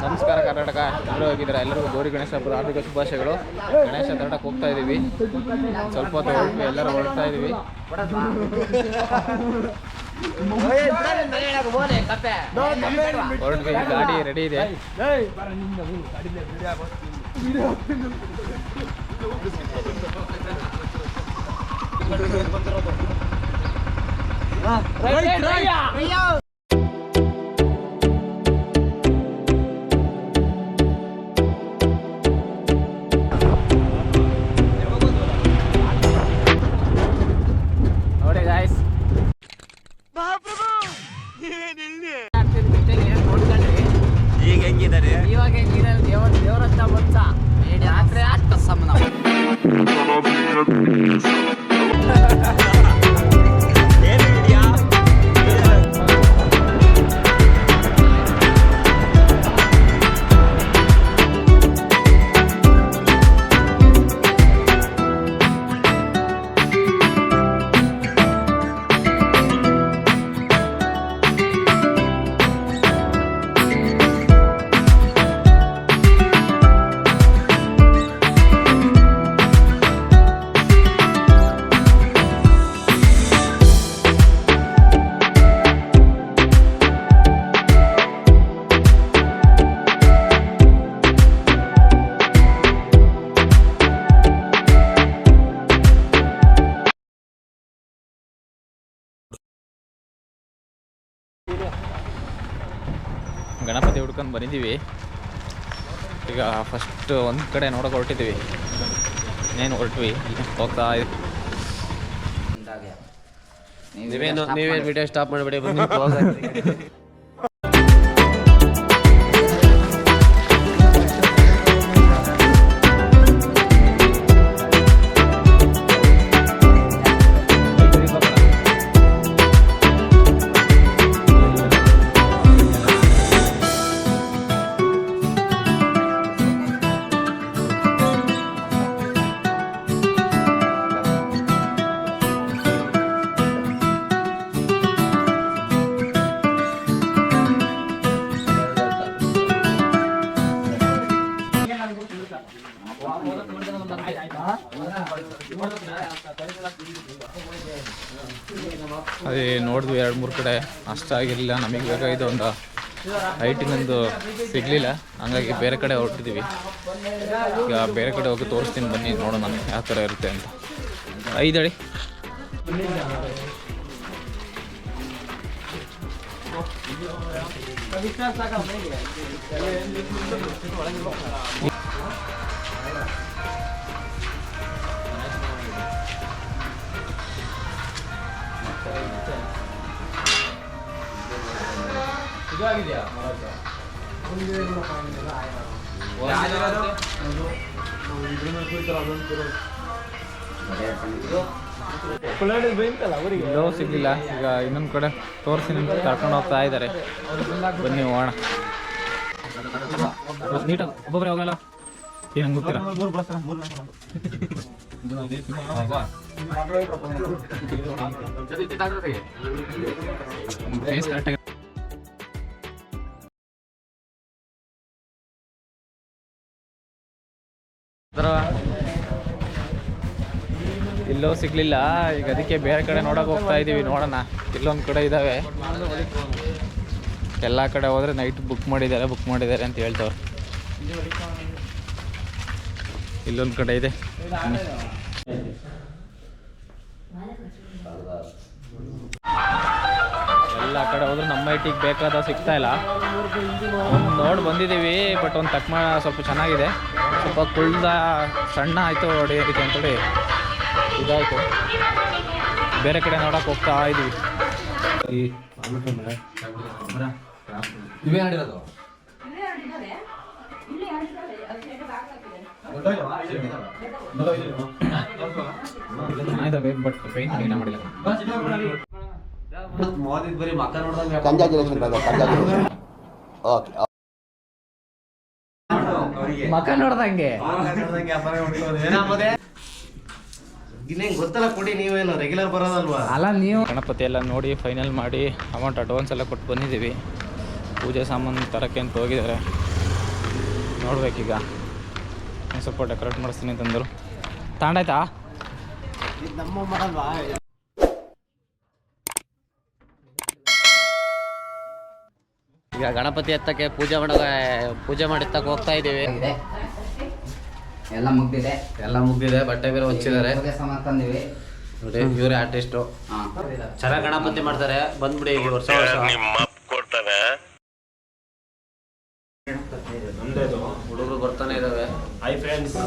ನಮಸ್ಕಾರ ಕರ್ನಾಟಕ, ಎಲ್ಲರೂ ಹೋಗಿದ್ದಾರೆ. ಎಲ್ಲರಿಗೂ ಗೌರಿ ಗಣೇಶ ಹಬ್ಬದ ಹಾರ್ದಿಕ ಶುಭಾಶಯಗಳು. ಗಣೇಶ ತರಟಕ್ಕೆ ಹೋಗ್ತಾ ಇದ್ದೀವಿ. ಸ್ವಲ್ಪ ಹೊತ್ತು ಹೊರಟ್ವಿ, ಎಲ್ಲರೂ ಹೊರಡ್ತಾ ಇದ್ದೀವಿ. ಹೊರಟ್ವಿ, ಗಾಡಿ ರೆಡಿ ಇದೆ. ನೋಡಿ ಗಾಯ್ಸ್, ಈಗ ಹೆಂಗಿದ್ದಾರೆ, ಇವಾಗ ಹೆಂಗಿದ್ದಾರೆ ದೇವರತ್ತ ಬೊಚ್ಚ ರಾತ್ರಿ ಅಷ್ಟ ಸಮನ. ಏನು ಇದೆಯಾ? ಗಣಪತಿ ಹುಡ್ಕೊಂಡು ಬಂದಿದ್ದೀವಿ. ಈಗ ಫಸ್ಟ್ ಒಂದು ಕಡೆ ನೋಡೋಕೆ ಹೊರಟಿದ್ದೀವಿ. ಇನ್ನೇನು ಹೊರಟ್ವಿ, ಹೋಗ್ತಾ ನೀವೇ ವಿಡಿಯೋ ಸ್ಟಾಪ್ ಮಾಡಿಬಿಡಿ, ಬಂದು ಕ್ಲೋಸ್ ಆಗ್ತೀವಿ. ಅದೇ ನೋಡಿದ್ವಿ 2-3 ಕಡೆ, ಅಷ್ಟಾಗಿರಲಿಲ್ಲ. ನಮಗೆ ಬೇಕಾಗಿದ್ದು ಒಂದು ಹೈಟಿನೊಂದು ಸಿಗಲಿಲ್ಲ, ಹಂಗಾಗಿ ಬೇರೆ ಕಡೆ ಹೊರಟಿದ್ದೀವಿ. ಈಗ ಬೇರೆ ಕಡೆ ಹೋಗಿ ತೋರಿಸ್ತೀನಿ, ಬನ್ನಿ ನೋಡೋಣ ಯಾವ ಥರ ಇರುತ್ತೆ ಅಂತ. 5 ಅಡಿ ಇದಾಗಿದೆಯಾ? ಎಲ್ಲೋ ಸಿಗ್ಲಿಲ್ಲ. ಈಗ ಇನ್ನೊಂದು ಕಡೆ ತೋರಿಸಿ ನಿಮ್ಗೆ ಕರ್ಕೊಂಡು ಹೋಗ್ತಾ ಇದ್ದಾರೆ. ಬನ್ನಿ ಹೋಗೋಣ. ನೀಟಾಗಿ ಒಬ್ಬೊಬ್ಬರೇ ಹೋಗಲ್ಲ, ಏನು ಗೊತ್ತಿಲ್ಲ. ಎಲ್ಲೋ ಸಿಗ್ಲಿಲ್ಲ. ಈಗ ಅದಕ್ಕೆ ಬೇರೆ ಕಡೆ ನೋಡೋಕೆ ಹೋಗ್ತಾ ಇದ್ದೀವಿ. ನೋಡೋಣ, ಇಲ್ಲೊಂದು ಕಡೆ ಇದ್ದಾವೆ. ಎಲ್ಲ ಕಡೆ ಹೋದರೆ ನೈಟ್ ಬುಕ್ ಮಾಡಿದ್ದಾರೆ ಅಂತ ಹೇಳ್ತವ್ರು. ಇಲ್ಲೊಂದು ಕಡೆ ಇದೆ. ಎಲ್ಲ ಕಡೆ ಹೋದ್ರೆ ನಮ್ಮ ಹೈಟಿಗೆ ಬೇಕಾದ ಸಿಗ್ತಾ ಇಲ್ಲ. ಒಂದು ನೋಡಿ ಬಂದಿದ್ದೀವಿ, ಬಟ್ ಒಂದು ತಕ್ಕ ಸ್ವಲ್ಪ ಚೆನ್ನಾಗಿದೆ. ಸ್ವಲ್ಪ ಕುಳ್ದ ಸಣ್ಣ ಆಯಿತು ಹೊಡೆಯೋದಕ್ಕೆ ಅಂತೇಳಿ ಇದಾಯಿತು. ಬೇರೆ ಕಡೆ ನೋಡೋಕೆ ಹೋಗ್ತಾ ಇದ್ದೀವಿ. ಬಟ್ ಪೇಂಟ್ ಕ್ಲೀನ್ ಮಾಡಿಲ್ಲ. ಮಕ್ಕ ನೋಡ್ದಂಗೆ ಗೊತ್ತಲ್ಲ, ಕೊಡಿ. ನೀವೇನು ರೆಗ್ಯುಲರ್ ಬರೋದಲ್ವಾ? ಅಲ್ಲ, ನೀವು ಗಣಪತಿ ಎಲ್ಲ ನೋಡಿ ಫೈನಲ್ ಮಾಡಿ ಅಮೌಂಟ್ ಅಡ್ವಾನ್ಸ್ ಎಲ್ಲ ಕೊಟ್ಟು ಬಂದಿದ್ದೀವಿ. ಪೂಜೆ ಸಾಮಾನು ತರಕ್ಕೆ ಅಂತ ಹೋಗಿದ್ದಾರೆ. ನೋಡ್ಬೇಕೀಗ ಸ್ವಲ್ಪ ಡೆಕೋರೇಟ್ ಮಾಡಿಸ್ತೀನಿ ಅಂತಂದರು. ತಾಂಡಾಯ್ತಾ ನಮ್ಮ ಮಾಡಲ್ವಾ? ಈಗ ಗಣಪತಿ ಎತ್ತಕ್ಕೆ ಪೂಜೆ ಮಾಡಿತ್ತಕ್ಕೆ ಹೋಗ್ತಾ ಇದ್ದೀವಿ. ಎಲ್ಲ ಮುಗ್ದಿದೆ, ಬಟ್ಟೆ ಬೇರೆ ಹೊಚ್ಚಿದ್ದಾರೆ ತಂದಿವಿ ನೋಡಿ. ಇವರೇ ಆರ್ಟಿಸ್ಟು, ಚೆನ್ನಾಗಿ ಗಣಪತಿ ಮಾಡ್ತಾರೆ. ಬಂದ್ಬಿಡಿ ಈ ವರ್ಷ ಹುಡುಗರು ಬರ್ತಾನೆ ಇದಾವೆ. ಹಾಯ್ ಫ್ರೆಂಡ್ಸ್,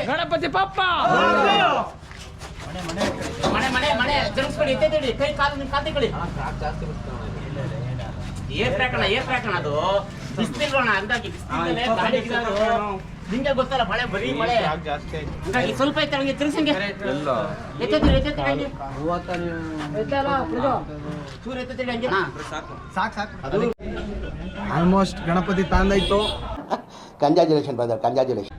ಗಣಪತಿ ಪಪ್ಪ ಮನೆ ಜರುಗಿಸ್ಕೊಡಿ, ಎತ್ತೆತ್ತಿಡಿ, ಕೈ ಕಾಲು ಕಾಲ್ತಿಕೊಳ್ಳಿ. ಏರ್ ಪ್ಯಾಕಣ ಅದು ಬಿಸ್ತಿಲ್ಗೋಣ ಅಂದಾಗಿ ನಿಂಗೆ ಗೊತ್ತಲ್ಲ, ಮಳೆ ಬರೀ ಮಳೆ ಹಂಗಾಗಿ ಸ್ವಲ್ಪ ಐತೆ ಹಂಗೆ ತಿರ್ಸಂಗೆ ಚೂರು ಎತ್ತಿಡಿ ಹಂಗೆ ಸಾಕು ಆಲ್ಮೋಸ್ಟ್ ಗಣಪತಿ ತಂದಾಯ್ತು. Congratulation brother, congratulation.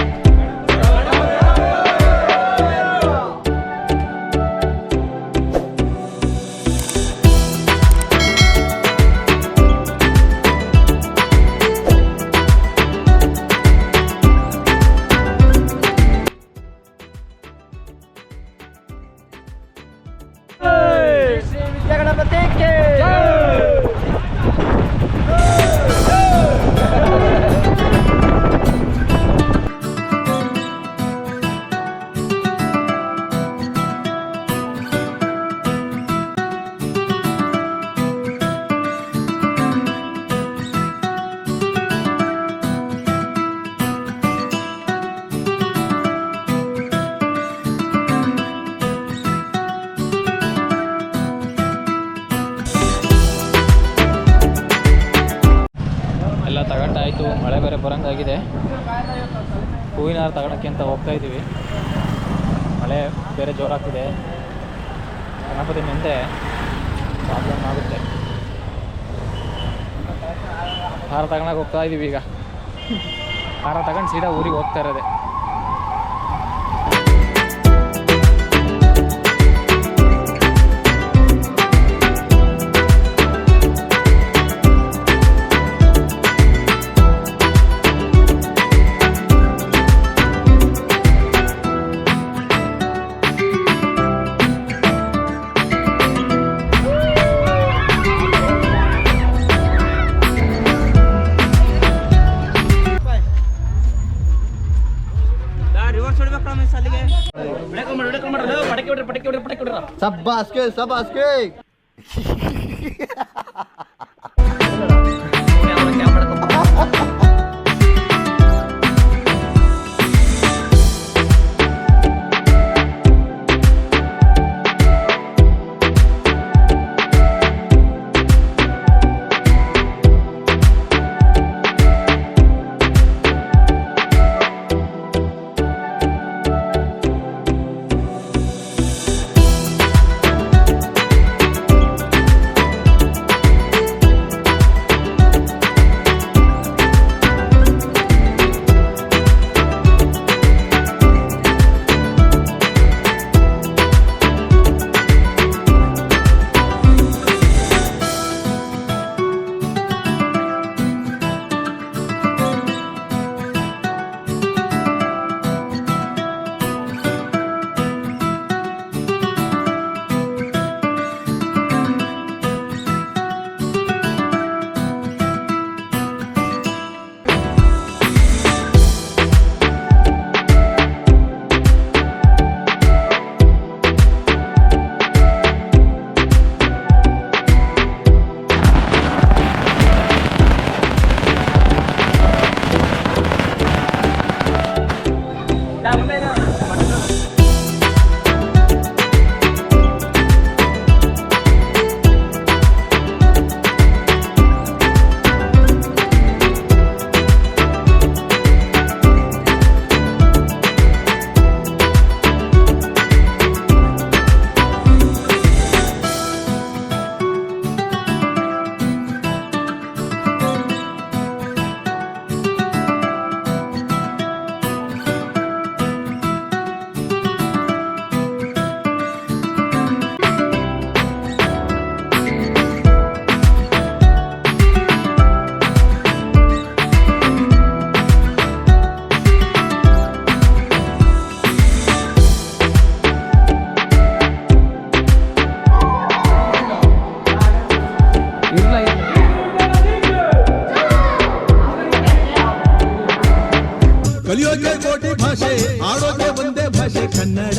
ಎಲ್ಲ ತಗೊಂಡಾಯಿತು. ಮಳೆ ಬೇರೆ ಬರೋಂಗಾಗಿದೆ. ಹೂವಿನ ಹಾರ ತಗೊಳಕ್ಕೆ ಅಂತ ಹೋಗ್ತಾ ಇದ್ದೀವಿ. ಮಳೆ ಬೇರೆ ಜೋರಾಗ್ತಿದೆ. ಗಣಪತಿ ಮುಂದೆ ಪ್ರಾಬ್ಲಮ್ ಆಗುತ್ತೆ. ಹಾರ ತಗೊಳಕ್ಕೆ ಹೋಗ್ತಾ ಇದ್ದೀವಿ. ಈಗ ಹಾರ ತಗೊಂಡು ಸೀದಾ ಊರಿಗೆ ಹೋಗ್ತಾ ಇರೋದೆ. ಸಬ್ಬಾಸ್ಕೆ ಕಲಿಯೋಕೆ ಕೋಟಿ ಭಾಷೆ ಆಡೋಕೆ ಒಂದೇ ಭಾಷೆ ಕನ್ನಡ.